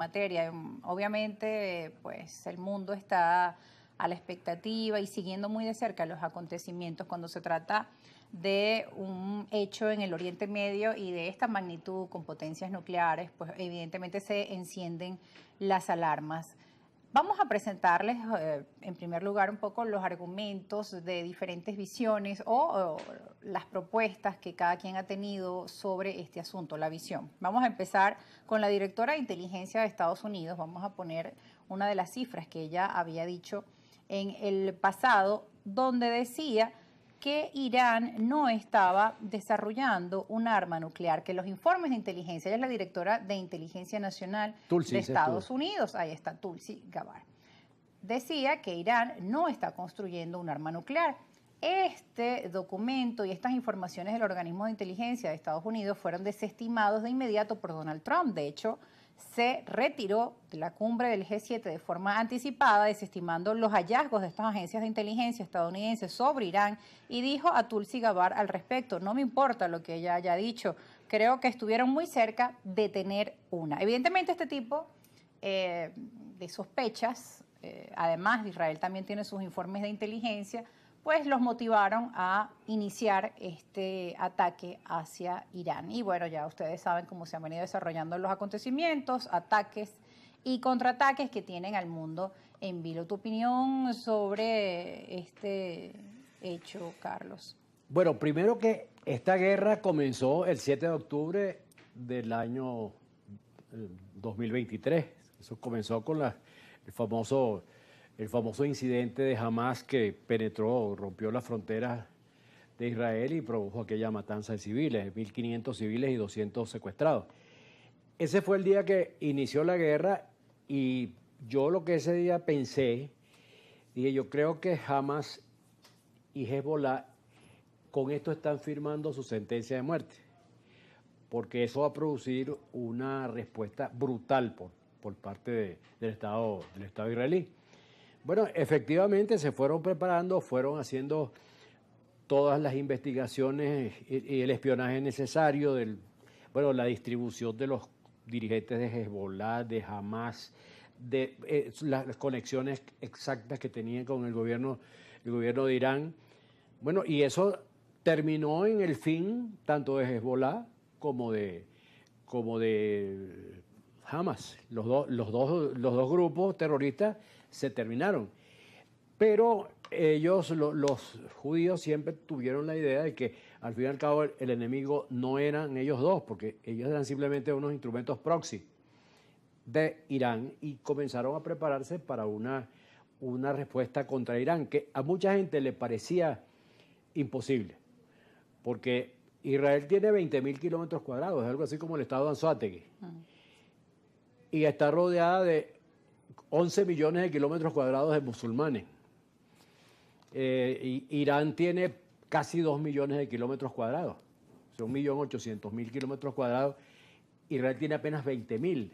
materia. Obviamente, pues el mundo está a la expectativa y siguiendo muy de cerca los acontecimientos cuando se trata de un hecho en el Oriente Medio y de esta magnitud con potencias nucleares, pues evidentemente se encienden las alarmas. Vamos a presentarles, en primer lugar, un poco los argumentos de diferentes visiones o las propuestas que cada quien ha tenido sobre este asunto, la visión. Vamos a empezar con la directora de inteligencia de Estados Unidos. Vamos a poner una de las cifras que ella había dicho en el pasado, donde decía que Irán no estaba desarrollando un arma nuclear, que los informes de inteligencia, ella es la directora de Inteligencia Nacional de Estados Unidos, ahí está Tulsi Gabbard, decía que Irán no está construyendo un arma nuclear. Este documento y estas informaciones del organismo de inteligencia de Estados Unidos fueron desestimados de inmediato por Donald Trump. De hecho, se retiró de la cumbre del G7 de forma anticipada, desestimando los hallazgos de estas agencias de inteligencia estadounidenses sobre Irán, y dijo a Tulsi Gabbard al respecto: no me importa lo que ella haya dicho, creo que estuvieron muy cerca de tener una. Evidentemente este tipo de sospechas, además Israel también tiene sus informes de inteligencia, pues los motivaron a iniciar este ataque hacia Irán. Y bueno, ya ustedes saben cómo se han venido desarrollando los acontecimientos, ataques y contraataques que tienen al mundo en vilo. ¿Tu opinión sobre este hecho, Carlos? Bueno, primero que esta guerra comenzó el 7 de octubre del año 2023. Eso comenzó con el famoso incidente de Hamas que penetró, rompió las fronteras de Israel y produjo aquella matanza de civiles, 1.500 civiles y 200 secuestrados. Ese fue el día que inició la guerra y yo lo que ese día pensé, dije, yo creo que Hamas y Hezbollah con esto están firmando su sentencia de muerte, porque eso va a producir una respuesta brutal por parte del Estado israelí. Bueno, efectivamente se fueron preparando, fueron haciendo todas las investigaciones y el espionaje necesario, la distribución de los dirigentes de Hezbollah, de Hamas, de las conexiones exactas que tenían con el gobierno de Irán. Bueno, y eso terminó en el fin tanto de Hezbollah como de Hamas. Los dos grupos terroristas se terminaron. Pero ellos, los judíos, siempre tuvieron la idea de que al fin y al cabo el enemigo no eran ellos dos, porque ellos eran simplemente unos instrumentos proxy de Irán y comenzaron a prepararse para una respuesta contra Irán, que a mucha gente le parecía imposible, porque Israel tiene 20.000 kilómetros cuadrados, es algo así como el estado de Anzoátegui, y está rodeada de 11 millones de kilómetros cuadrados de musulmanes. Irán tiene casi 2 millones de kilómetros cuadrados, son 1.800.000 kilómetros cuadrados. Israel tiene apenas 20.000.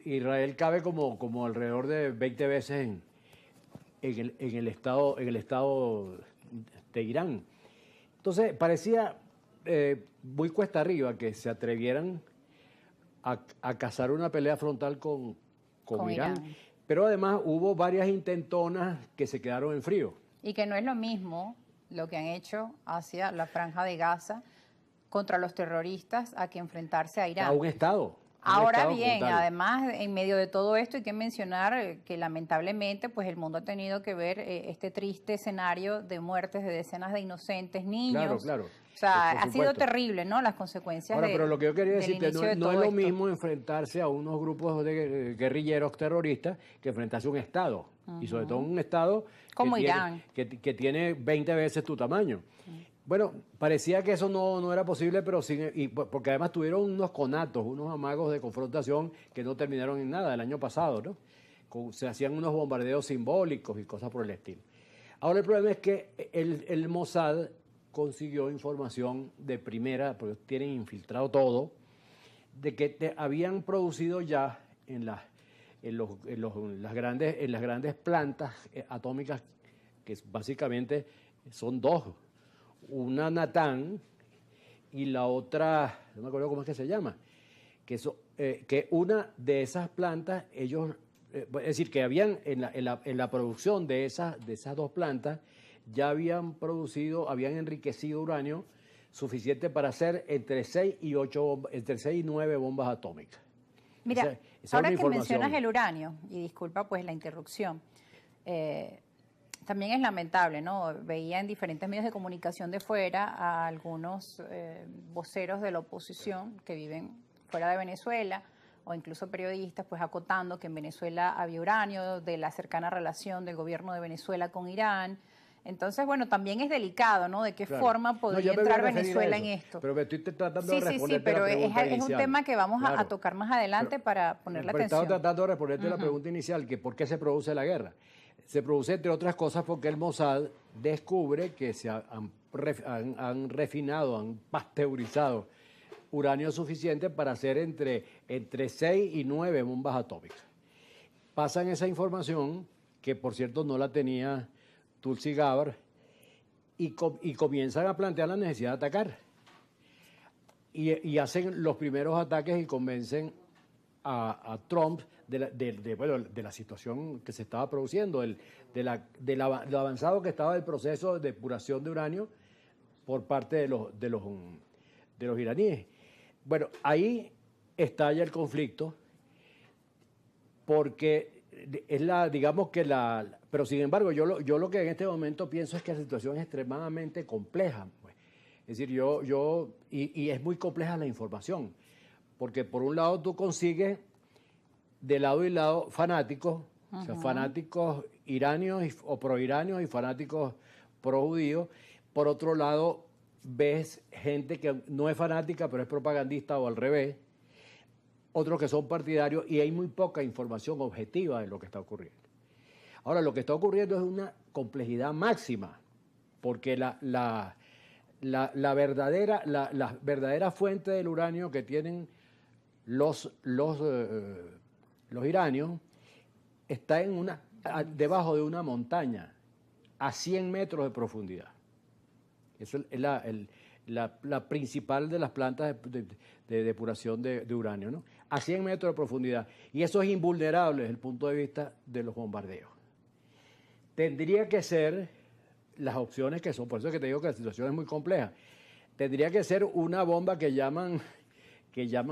Israel cabe como alrededor de 20 veces en el estado de Irán. Entonces parecía muy cuesta arriba que se atrevieran a cazar una pelea frontal con Irán. Pero además hubo varias intentonas que se quedaron en frío. Y que no es lo mismo lo que han hecho hacia la Franja de Gaza contra los terroristas a que enfrentarse a Irán. A un Estado. Ahora bien, además, en medio de todo esto hay que mencionar que lamentablemente pues el mundo ha tenido que ver este triste escenario de muertes de decenas de inocentes niños. Claro. O sea, ha sido terrible, ¿no? Las consecuencias pero lo que yo quería decirte, no es lo mismo enfrentarse a unos grupos de guerrilleros terroristas que enfrentarse a un Estado. Y sobre todo un Estado como Irán, que tiene 20 veces tu tamaño. Bueno, parecía que eso no era posible, pero porque además tuvieron unos conatos, unos amagos de confrontación que no terminaron en nada el año pasado, ¿no? Se hacían unos bombardeos simbólicos y cosas por el estilo. Ahora el problema es que el Mossad consiguió información de primera, porque tienen infiltrado todo, de que habían producido ya en las grandes plantas atómicas, que básicamente son dos, una Natán y la otra, no me acuerdo cómo es que se llama, que eso que una de esas plantas, ellos, es decir, que habían en la producción de esas dos plantas, ya habían enriquecido uranio suficiente para hacer entre 6 y 9 bombas atómicas. Mira, ahora que mencionas el uranio, y disculpa pues la interrupción, también es lamentable, ¿no? Veía en diferentes medios de comunicación de fuera a algunos voceros de la oposición que viven fuera de Venezuela, o incluso periodistas, pues acotando que en Venezuela había uranio, de la cercana relación del gobierno de Venezuela con Irán. Entonces, bueno, también es delicado, ¿no? De qué forma podría entrar Venezuela en esto. Pero me estoy tratando de responderte pero la pregunta es un tema que vamos a tocar más adelante para ponerle atención. Estaba tratando de responderte la pregunta inicial, que ¿por qué se produce la guerra? Se produce, entre otras cosas, porque el Mossad descubre que se han refinado, han pasteurizado uranio suficiente para hacer entre 6 y 9 bombas atómicas. Pasan esa información, que por cierto no la tenía Tulsi Gabbard, y comienzan a plantear la necesidad de atacar. Y hacen los primeros ataques y convencen a Trump de la situación que se estaba produciendo, de lo avanzado que estaba el proceso de depuración de uranio por parte de los iraníes. Bueno, ahí estalla el conflicto porque pero sin embargo yo lo que en este momento pienso es que la situación es extremadamente compleja, pues. Es decir, y es muy compleja la información, porque por un lado tú consigues de lado y lado fanáticos, o sea, fanáticos iranios o proiranios y fanáticos projudíos. Por otro lado, ves gente que no es fanática, pero es propagandista o al revés. Otros que son partidarios, y hay muy poca información objetiva de lo que está ocurriendo. Ahora, lo que está ocurriendo es una complejidad máxima, porque la verdadera fuente del uranio que tienen los iranios está debajo de una montaña a 100 metros de profundidad. Esa es la principal de las plantas de depuración de uranio, ¿no? A 100 metros de profundidad. Y eso es invulnerable desde el punto de vista de los bombardeos. Tendría que ser las opciones que son, por eso es que te digo que la situación es muy compleja. Tendría que ser una bomba que llaman,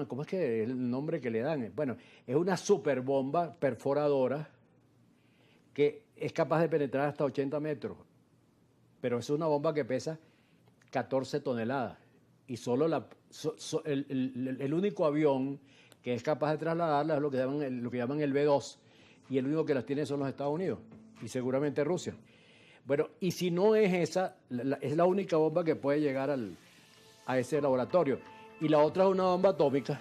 ¿cómo es que es el nombre que le dan? Bueno, es una superbomba perforadora que es capaz de penetrar hasta 80 metros, pero es una bomba que pesa 14 toneladas y solo el único avión que es capaz de trasladarla es lo que llaman el B-2, y el único que las tiene son los Estados Unidos y seguramente Rusia. Bueno, y si no es esa, es la única bomba que puede llegar a ese laboratorio. Y la otra es una bomba atómica.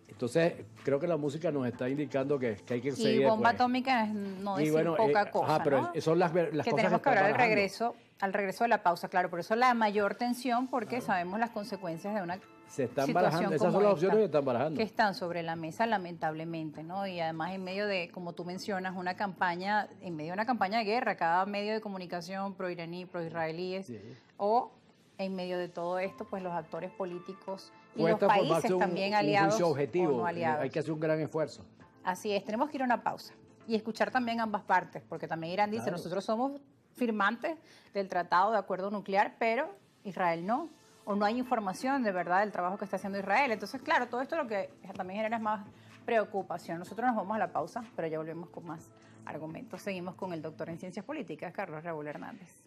Entonces, creo que la música nos está indicando que hay que seguir. Sí, bomba atómica no es poca cosa, pero ¿no? son las que cosas tenemos que hablar al regreso de la pausa, claro. Por eso la mayor tensión, porque sabemos las consecuencias de una se están barajando. Esas son las opciones que están barajando. Que están sobre la mesa, lamentablemente, ¿no? Y además en medio de, como tú mencionas, en medio de una campaña de guerra, cada medio de comunicación pro-iraní, pro-israelíes, o en medio de todo esto, pues los actores políticos y los países también aliados objetivo. o no aliados. Hay que hacer un gran esfuerzo. Así es, tenemos que ir a una pausa y escuchar también ambas partes, porque también Irán dice, nosotros somos firmantes del Tratado de Acuerdo Nuclear, pero Israel no, o no hay información de verdad del trabajo que está haciendo Israel. Entonces, claro, todo esto lo que también genera es más preocupación. Nosotros nos vamos a la pausa, pero ya volvemos con más argumentos. Seguimos con el doctor en Ciencias Políticas, Carlos Raúl Hernández.